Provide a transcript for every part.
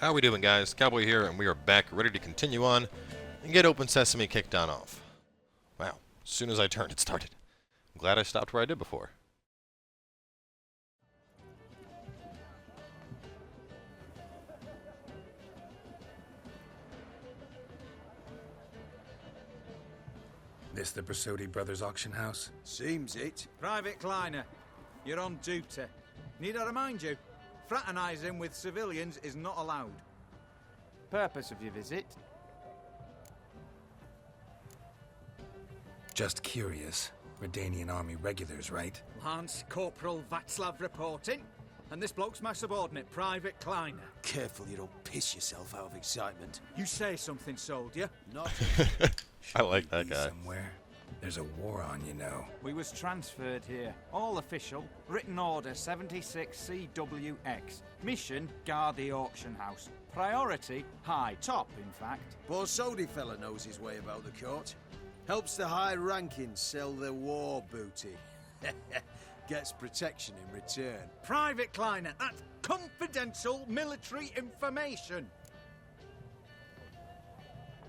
How we doing, guys? Cowboy here, and we are back, ready to continue on and get Open Sesame kicked on off. Wow, as soon as I turned, it started. I'm glad I stopped where I did before. This the Brasodi Brothers auction house? Seems it. Private Kleiner, you're on duty. Need I remind you? Fraternizing with civilians is not allowed. Purpose of your visit? Just curious. Redanian Army regulars, right? Lance Corporal Václav reporting. And this bloke's my subordinate, Private Kleiner. Careful you don't piss yourself out of excitement. You say something, soldier. Not. I like that guy. Somewhere. There's a war on, you know. We was transferred here. All official. Written order 76CWX. Mission, guard the auction house. Priority, high. Top, in fact. Borsodi fella knows his way about the court. Helps the high rankings sell their war booty. Gets protection in return. Private Kleiner, that's confidential military information.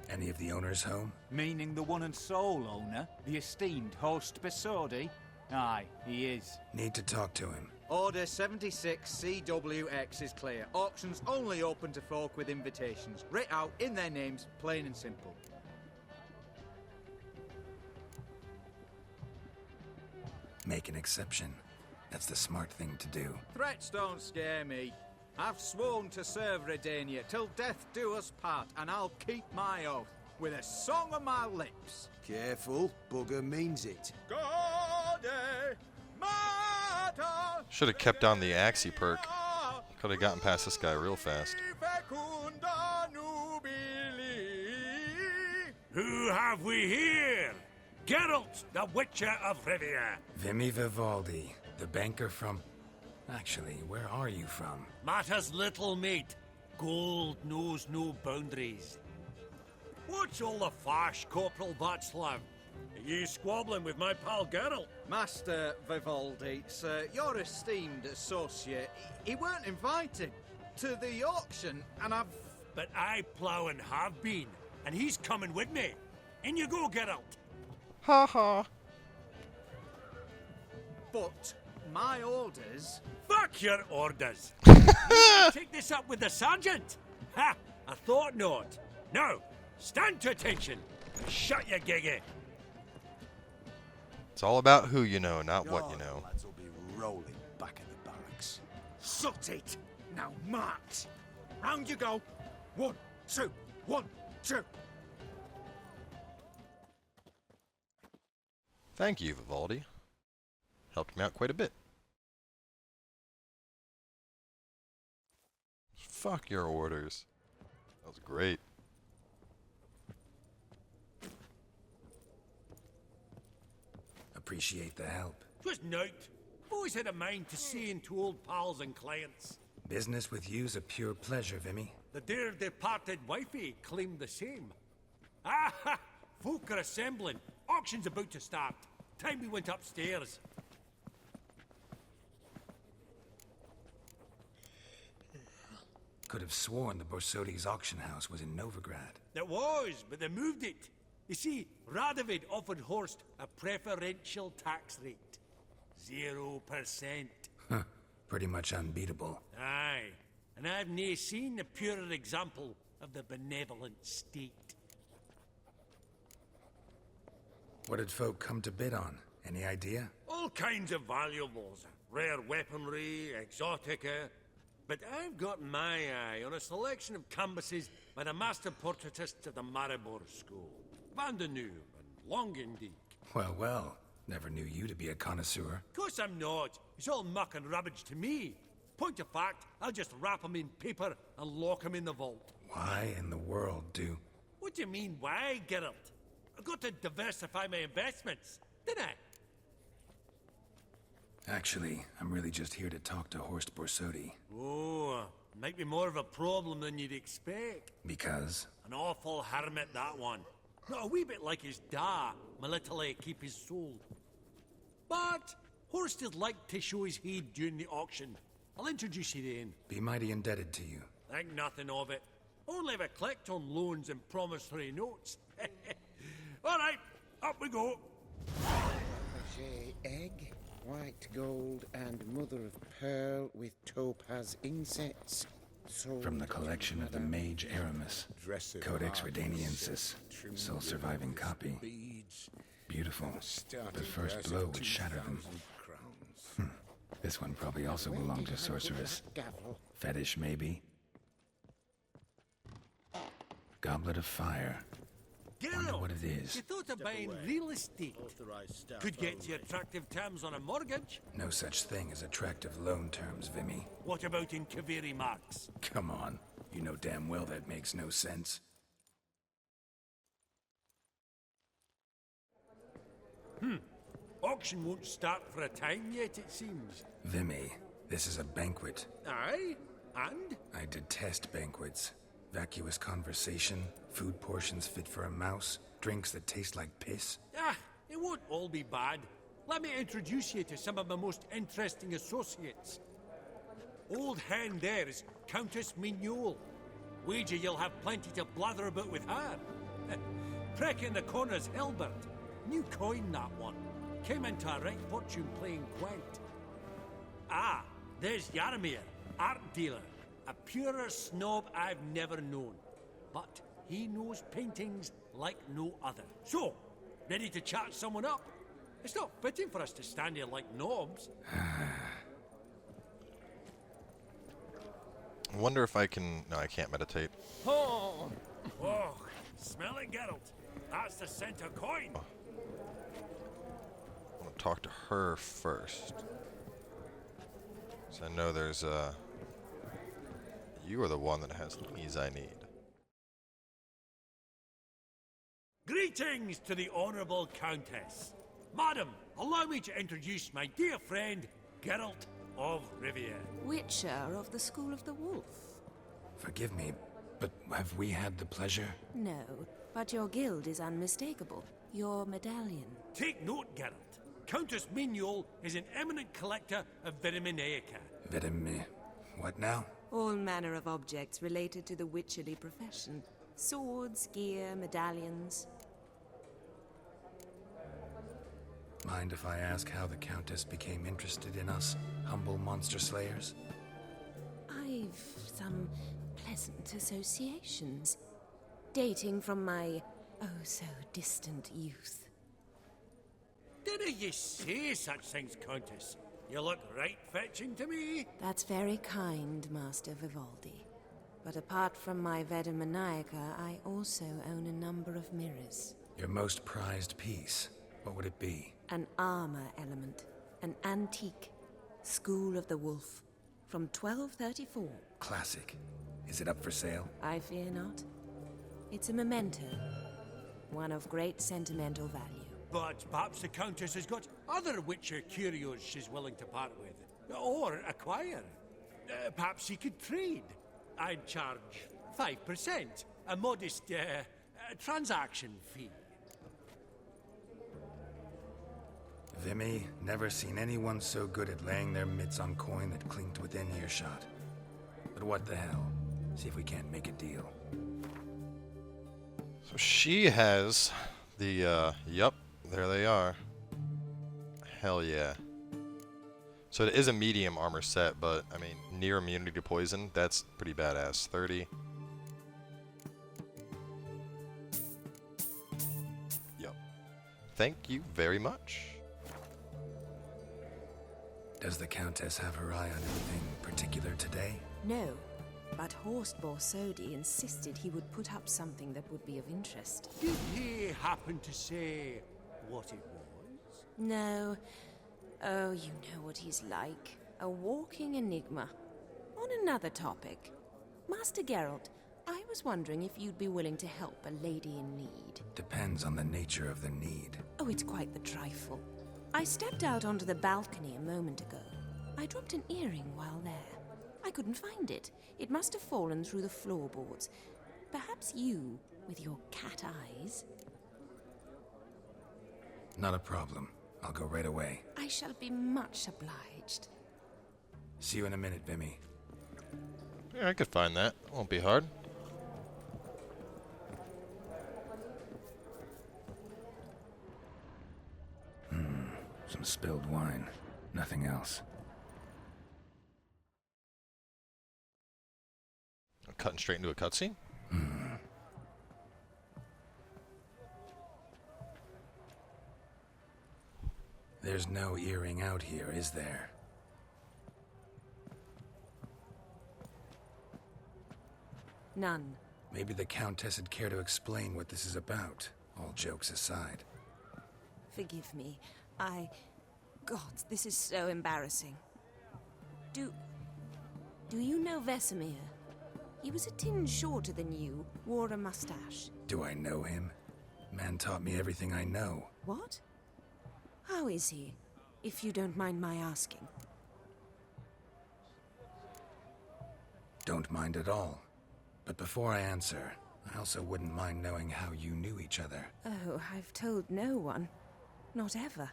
Any of the owners home? Meaning the one and sole owner, the esteemed host Borsodi? Aye, he is. Need to talk to him. Order 76CWX is clear. Auctions only open to folk with invitations. Writ out in their names, plain and simple. Make an exception. That's the smart thing to do. Threats don't scare me. I've sworn to serve Redania till death do us part, and I'll keep my oath with a song on my lips. Careful, bugger means it. Should have kept on the Axie perk. Could have gotten past this guy real fast. Who have we here? Geralt, the Witcher of Rivia. Vimy Vivaldi, the banker from... Actually, where are you from? Matters little, mate. Gold knows no boundaries. What's all the fash, Corporal Václav? Are you squabbling with my pal Geralt? Master Vivaldi, sir, your esteemed associate, he weren't invited to the auction, and I've... But I plough and have been, and he's coming with me. In you go, Geralt. Ha ha. But my orders... Fuck your orders. Take this up with the sergeant. Ha! I thought not. Now, stand to attention. Shut your giggy. It's all about who you know, not what you know. Lads will be rolling back in the barracks. Sut it! Now march! Round you go! 1, 2, 1, 2! Thank you, Vivaldi. Helped me out quite a bit. Fuck your orders. That was great. Appreciate the help. 'Twas nowt. I've always had a mind to seeing to old pals and clients. Business with you's a pure pleasure, Vimy. The dear departed wifey claimed the same. Ah ha! Folk are assembling. Auction's about to start. Time we went upstairs. Could have sworn the Borsodi's auction house was in Novigrad. It was, but they moved it. You see, Radovid offered Horst a preferential tax rate. 0%. Huh. Pretty much unbeatable. Aye. And I've nae seen a purer example of the benevolent state. What did folk come to bid on? Any idea? All kinds of valuables. Rare weaponry, exotica. But I've got my eye on a selection of canvases by the master portraitists of the Maribor School. Van de Nieuw and Longendijk. Well, well. Never knew you to be a connoisseur. Of course I'm not. It's all muck and rubbish to me. Point of fact, I'll just wrap 'em in paper and lock 'em in the vault. Why in the world do... What do you mean, why, Geralt? I've got to diversify my investments, didn't I? Actually, I'm really just here to talk to Horst Borsodi. Oh, might be more of a problem than you'd expect. Because? An awful hermit, that one. Not a wee bit like his da, my little keep his soul. But Horst would like to show his head during the auction. I'll introduce you then. Be mighty indebted to you. Think nothing of it. Only if I collect on loans and promissory notes. All right, up we go. Egg, white gold, and mother of pearl with topaz insets. From the collection of the Mage Aramis, Codex Redaniensis, sole surviving copy. Beautiful. The first blow would shatter them. This one probably also belonged to Sorceress. Fetish, maybe? Goblet of Fire. Wonder what it is. You thought of buying real estate? Could get you attractive terms on a mortgage. No such thing as attractive loan terms, Vimy. What about in Kaviri marks? Come on. You know damn well that makes no sense. Auction won't start for a time yet, it seems. Vimy, this is a banquet. Aye? And? I detest banquets. Vacuous conversation, food portions fit for a mouse, drinks that taste like piss. Ah, it won't all be bad. Let me introduce you to some of my most interesting associates. Old hen there is Countess Mignole. Wager you'll have plenty to blather about with her. Prick in the corner's Hilbert. New coin, that one. Came into a right fortune playing Gwent. Ah, there's Yarmir, art dealer. A purer snob I've never known. But he knows paintings like no other. So, ready to chat someone up? It's not fitting for us to stand here like knobs. I wonder if I can... No, I can't meditate. Oh, smell it, Geralt. That's the scent of coin. I want to talk to her first. So I know there's you are the one that has the keys I need. Greetings to the Honourable Countess. Madam, allow me to introduce my dear friend, Geralt of Rivia. Witcher of the School of the Wolf. Forgive me, but have we had the pleasure? No, but your guild is unmistakable. Your medallion. Take note, Geralt. Countess Mignole is an eminent collector of Vitaminaica. What now? All manner of objects related to the witcherly profession. Swords, gear, medallions. Mind if I ask how the Countess became interested in us, humble monster slayers? I've some pleasant associations, dating from my oh-so-distant youth. Didn't you say such things, Countess? You look right fetching to me. That's very kind, Master Vivaldi. But apart from my Vitaminaica, I also own a number of mirrors. Your most prized piece, what would it be? An armor element. An antique. School of the Wolf. From 1234. Classic. Is it up for sale? I fear not. It's a memento. One of great sentimental value. But perhaps the Countess has got other Witcher curios she's willing to part with. Or acquire. Perhaps she could trade. I'd charge 5%. A modest transaction fee. Vimy, never seen anyone so good at laying their mitts on coin that clinked within earshot. But what the hell? See if we can't make a deal. So she has the, yep, there they are. Hell yeah. So it is a medium armor set, but, I mean, near immunity to poison, that's pretty badass. 30. Yep. Thank you very much. Does the Countess have her eye on anything particular today? No, but Horst Borsodi insisted he would put up something that would be of interest. Did he happen to say what it was? No. Oh, you know what he's like. A walking enigma. On another topic. Master Geralt, I was wondering if you'd be willing to help a lady in need. Depends on the nature of the need. Oh, it's quite the trifle. I stepped out onto the balcony a moment ago. I dropped an earring while there. I couldn't find it. It must have fallen through the floorboards. Perhaps you, with your cat eyes... Not a problem. I'll go right away. I shall be much obliged. See you in a minute, Vimy. Yeah, I could find that. Won't be hard. Some spilled wine. Nothing else. Cutting straight into a cutscene? There's no earring out here, is there? None. Maybe the Countess would care to explain what this is about, all jokes aside. Forgive me. God, this is so embarrassing. Do you know Vesemir? He was a tinge shorter than you, wore a mustache. Do I know him? Man taught me everything I know. What? How is he, if you don't mind my asking? Don't mind at all. But before I answer, I also wouldn't mind knowing how you knew each other. Oh, I've told no one. Not ever.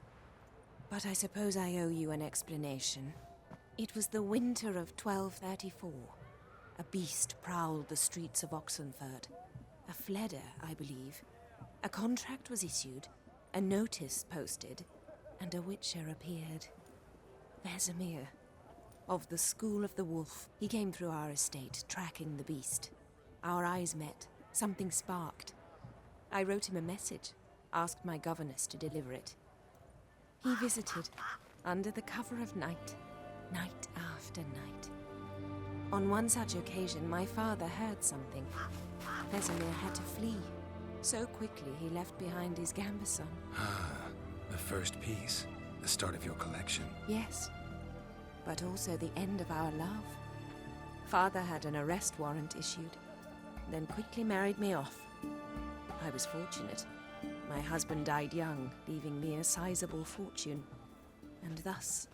But I suppose I owe you an explanation. It was the winter of 1234. A beast prowled the streets of Oxenford. A fleder, I believe. A contract was issued, a notice posted, and a witcher appeared. Vesemir, of the School of the Wolf. He came through our estate, tracking the beast. Our eyes met. Something sparked. I wrote him a message, asked my governess to deliver it. He visited, under the cover of night, night after night. On one such occasion, my father heard something. Vesemir had to flee. So quickly, he left behind his gambeson. The first piece. The start of your collection. Yes, but also the end of our love. Father had an arrest warrant issued, then quickly married me off. I was fortunate. My husband died young, leaving me a sizable fortune. And thus,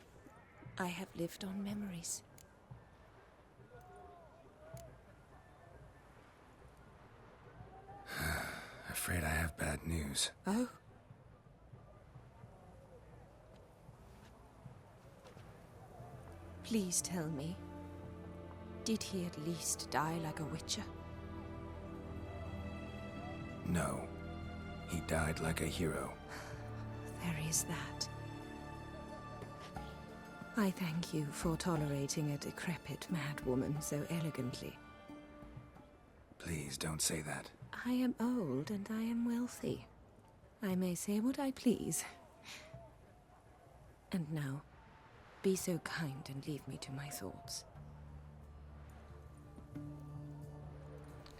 I have lived on memories. Afraid I have bad news. Oh? Please tell me, did he at least die like a witcher? No. He died like a hero. There is that. I thank you for tolerating a decrepit madwoman so elegantly. Please don't say that. I am old and I am wealthy. I may say what I please. And now, be so kind and leave me to my thoughts.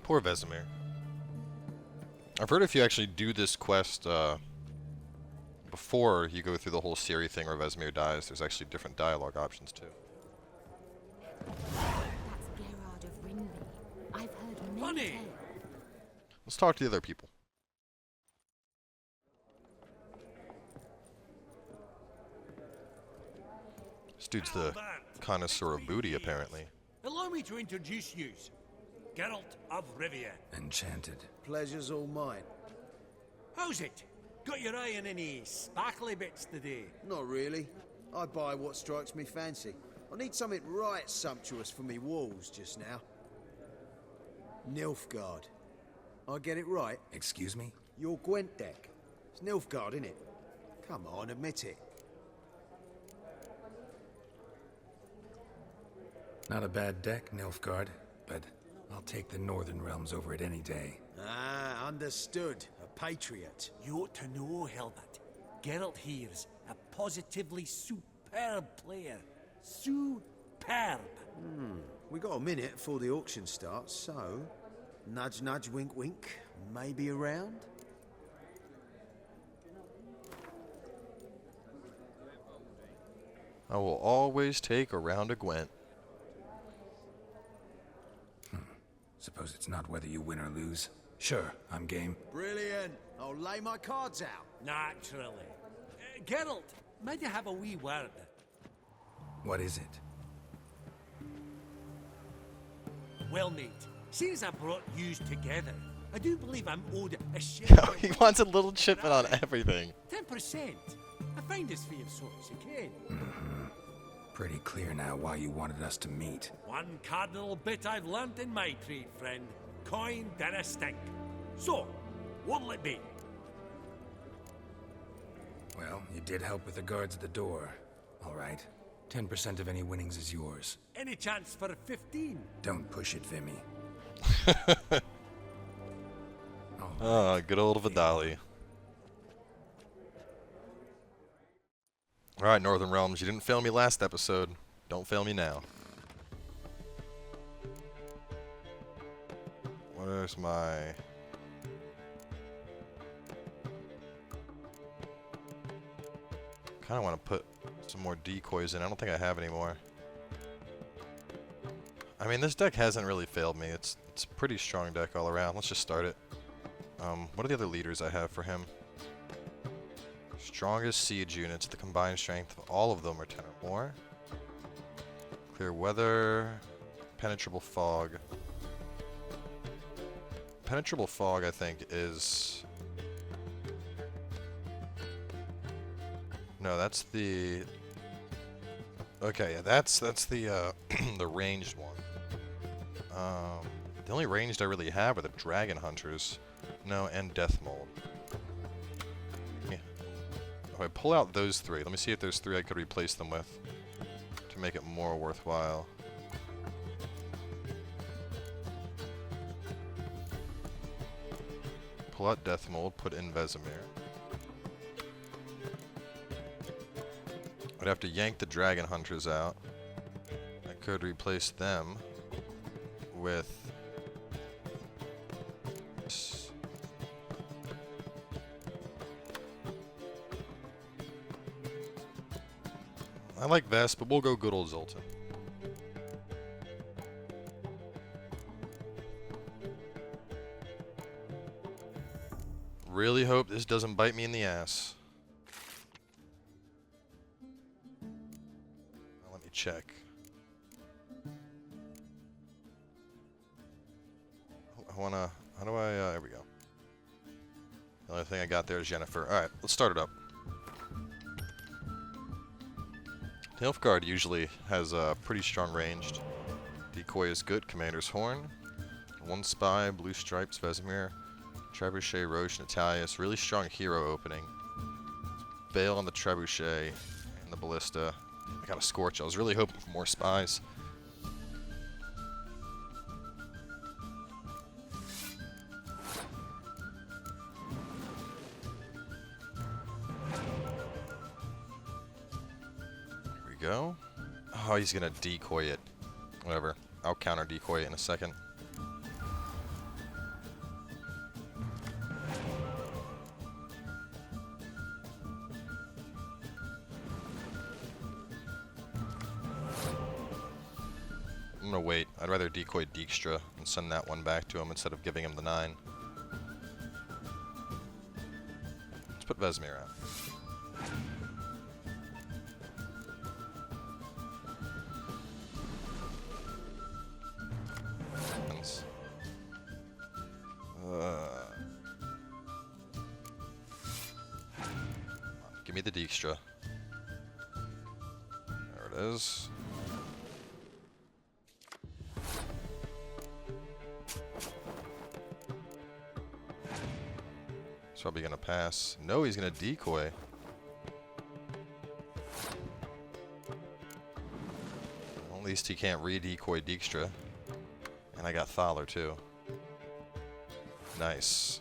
Poor Vesemir. I've heard if you actually do this quest before you go through the whole Ciri thing where Vesemir dies, there's actually different dialogue options too. That's Gerard of Rinley. I've heard many Funny. tales. Let's talk to the other people. This dude's the connoisseur of booty, apparently. Allow me to introduce you. Geralt of Rivia. Enchanted. Pleasure's all mine. How's it? Got your eye on any sparkly bits today? Not really. I buy what strikes me fancy. I need something right sumptuous for me walls just now. Nilfgaard. I get it right? Excuse me? Your Gwent deck. It's Nilfgaard, innit? Come on, admit it. Not a bad deck, Nilfgaard, but I'll take the Northern Realms over it any day. Ah, understood. A patriot. You ought to know, Hilbert. Geralt here's a positively superb player. Superb. We got a minute before the auction starts, so... Nudge, nudge, wink, wink. Maybe around? I will always take a round of Gwent. Suppose it's not whether you win or lose. Sure, I'm game. Brilliant. I'll lay my cards out. Naturally. Geralt, might I have a wee word? What is it? Well, mate, since I brought yous together, I do believe I'm owed a share. He wants a little shipment on everything. 10%. I find this for your sort as you can. Pretty clear now why you wanted us to meet. One cardinal bit I've learnt in my trade, friend. Coin dinna stink. So, what'll it be? Well, you did help with the guards at the door. All right. 10% of any winnings is yours. Any chance for a 15? Don't push it, Vimy. Ah, good old Vivaldi. Alright, Northern Realms, you didn't fail me last episode. Don't fail me now. Where's my... Kinda wanna put some more decoys in. I don't think I have any more. I mean, this deck hasn't really failed me. It's a pretty strong deck all around. Let's just start it. What are the other leaders I have for him? Strongest siege units. The combined strength of all of them are 10 or more. Clear weather. Penetrable fog. Penetrable fog, I think, is... No, that's the... Okay, yeah, that's the the ranged one. The only ranged I really have are the dragon hunters. No, and death mold. Yeah. If I pull out those three, let me see if there's three I could replace them with to make it more worthwhile. Pull out death mold, put in Vesemir. I'd have to yank the dragon hunters out. I could replace them with... I like Vest, but we'll go good old Zoltan. Really hope this doesn't bite me in the ass. Now let me check. I wanna... How do I... there we go. The only thing I got there is Jennifer. Alright, let's start it up. Nilfgaard usually has a pretty strong ranged. Decoy is good. Commander's Horn. One Spy, Blue Stripes, Vesemir. Trebuchet, Roche, Natalius. Really strong hero opening. Bail on the Trebuchet and the Ballista. I got a Scorch. I was really hoping for more spies. Go. Oh, he's gonna decoy it. Whatever. I'll counter decoy it in a second. I'm gonna wait. I'd rather decoy Dijkstra and send that one back to him instead of giving him the 9. Let's put Vesemir out. Give me the Dijkstra. There it is. He's probably gonna pass. No, he's gonna decoy. Well, at least he can't re-decoy Dijkstra. And I got Thaler too. Nice.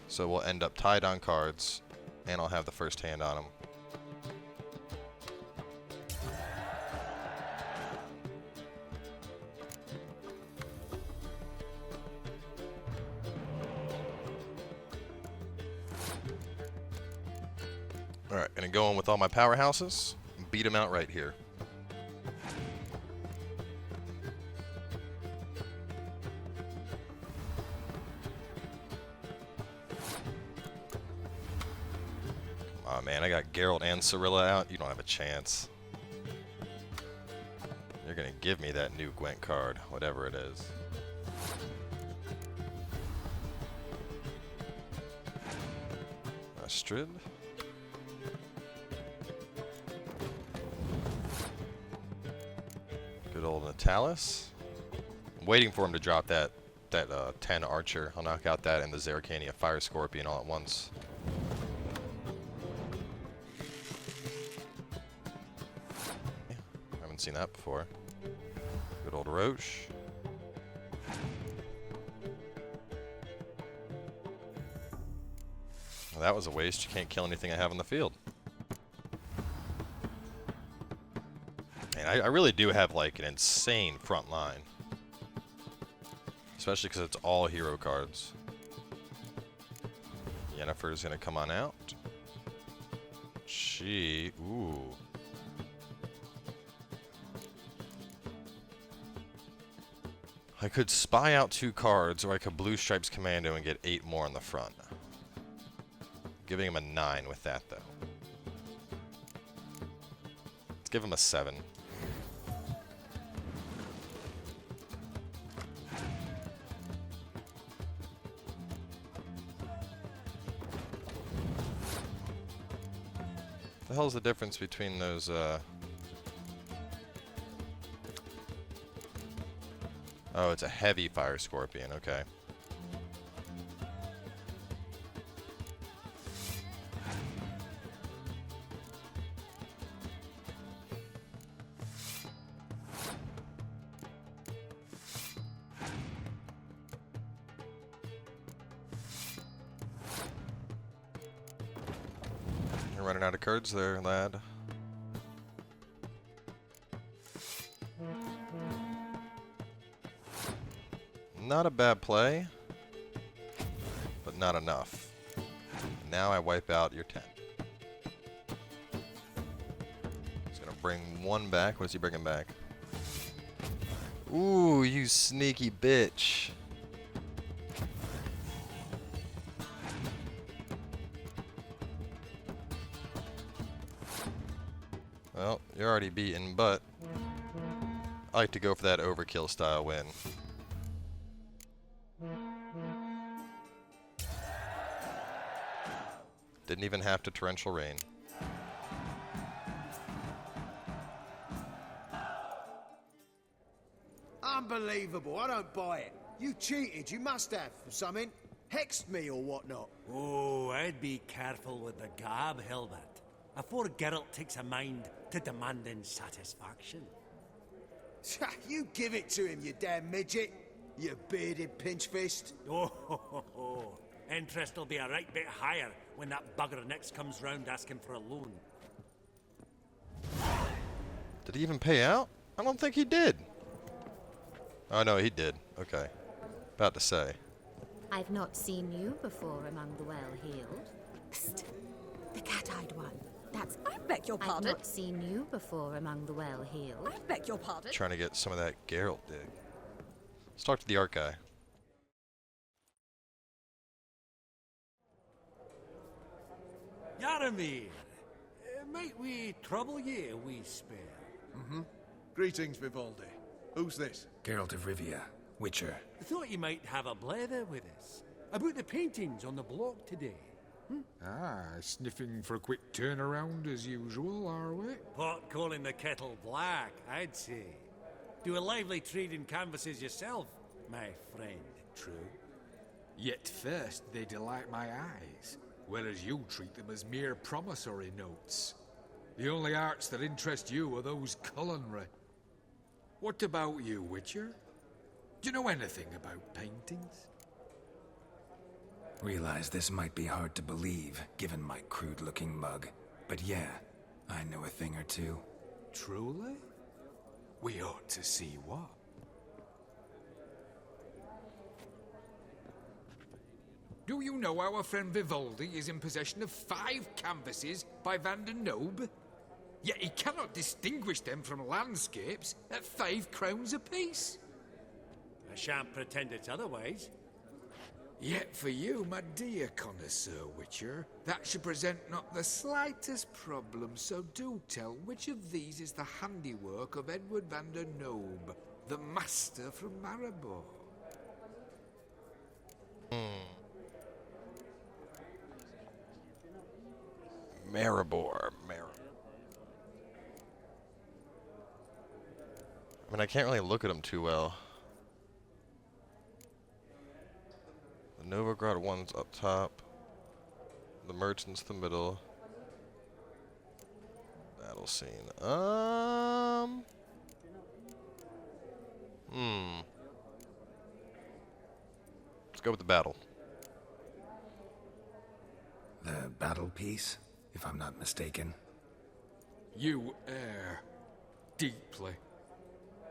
So we'll end up tied on cards, and I'll have the first hand on him. Alright, gonna go in with all my powerhouses and beat him out right here. Oh man, I got Geralt and Cirilla out. You don't have a chance. You're gonna give me that new Gwent card, whatever it is. Astrid. Good old Natalis. I'm waiting for him to drop that 10 archer. I'll knock out that and the Zeracania Fire Scorpion all at once. Yeah, haven't seen that before. Good old Roche. Well, that was a waste. You can't kill anything I have on the field. Man, I really do have like an insane front line. Especially because it's all hero cards. Yennefer's gonna come on out. Ooh. I could spy out 2 cards, or I could Blue Stripes Commando and get 8 more on the front. Giving him a 9 with that, though. Let's give him a 7. What the hell's the difference between those, Oh, it's a heavy Fire Scorpion, okay. You're running out of cards there, lad. Not a bad play, but not enough. Now I wipe out your 10. He's gonna bring 1 back. What is he bringing back? Ooh, you sneaky bitch. Well, you're already beaten, but I like to go for that overkill style win. Didn't even have to torrential rain. Unbelievable, I don't buy it. You cheated, you must have, or something. Hexed me or whatnot. Oh, I'd be careful with the gab, Hilbert. Afore Geralt takes a mind to demanding satisfaction. You give it to him, you damn midget. You bearded pinchfist. Oh, interest will be a right bit higher when that bugger next comes round asking for a loan. Did he even pay out? I don't think he did. Oh, no, he did. Okay. About to say. I've not seen you before among the well-heeled. Psst. The cat-eyed one. That's... I beg your pardon? I've not seen you before among the well-heeled. I beg your pardon? Trying to get some of that Geralt dig. Let's talk to the art guy. Yaramir, might we trouble ye a wee spell? Greetings, Vivaldi. Who's this? Geralt of Rivia, Witcher. I thought you might have a blether with us about the paintings on the block today. Sniffing for a quick turnaround as usual, are we? Pot calling the kettle black, I'd say. Do a lively trade in canvases yourself, my friend, true? Yet first they delight my eyes, whereas you treat them as mere promissory notes. The only arts that interest you are those culinary. What about you, Witcher? Do you know anything about paintings? Realize this might be hard to believe, given my crude-looking mug. But yeah, I know a thing or two. Truly? We ought to see what. Do you know our friend Vivaldi is in possession of 5 canvases by Van der Nobe? Yet he cannot distinguish them from landscapes at 5 crowns apiece. I shan't pretend it's otherwise. Yet for you, my dear connoisseur Witcher, that should present not the slightest problem, so do tell which of these is the handiwork of Edward van der Nobe, the master from Maribor. Maribor. I mean, I can't really look at them too well. The Novigrad one's up top. The merchant's the middle. Battle scene. Let's go with the battle. The battle piece, if I'm not mistaken. You err deeply.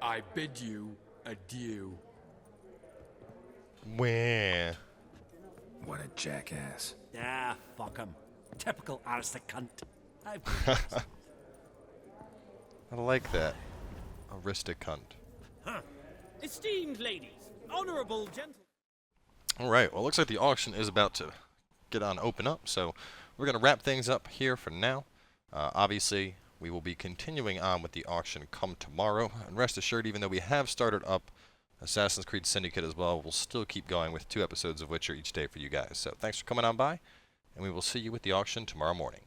I bid you adieu. Wah. What a jackass. Ah, fuck him. Typical aristocrat cunt. I like that. Aristocrat. Huh. Esteemed ladies, honorable gentlemen. Alright, well, it looks like the auction is about to get on open up, so we're going to wrap things up here for now. Obviously, we will be continuing on with the auction come tomorrow, and rest assured, even though we have started up Assassin's Creed Syndicate as well, we'll still keep going with 2 episodes of Witcher each day for you guys. So thanks for coming on by, and we will see you at the auction tomorrow morning.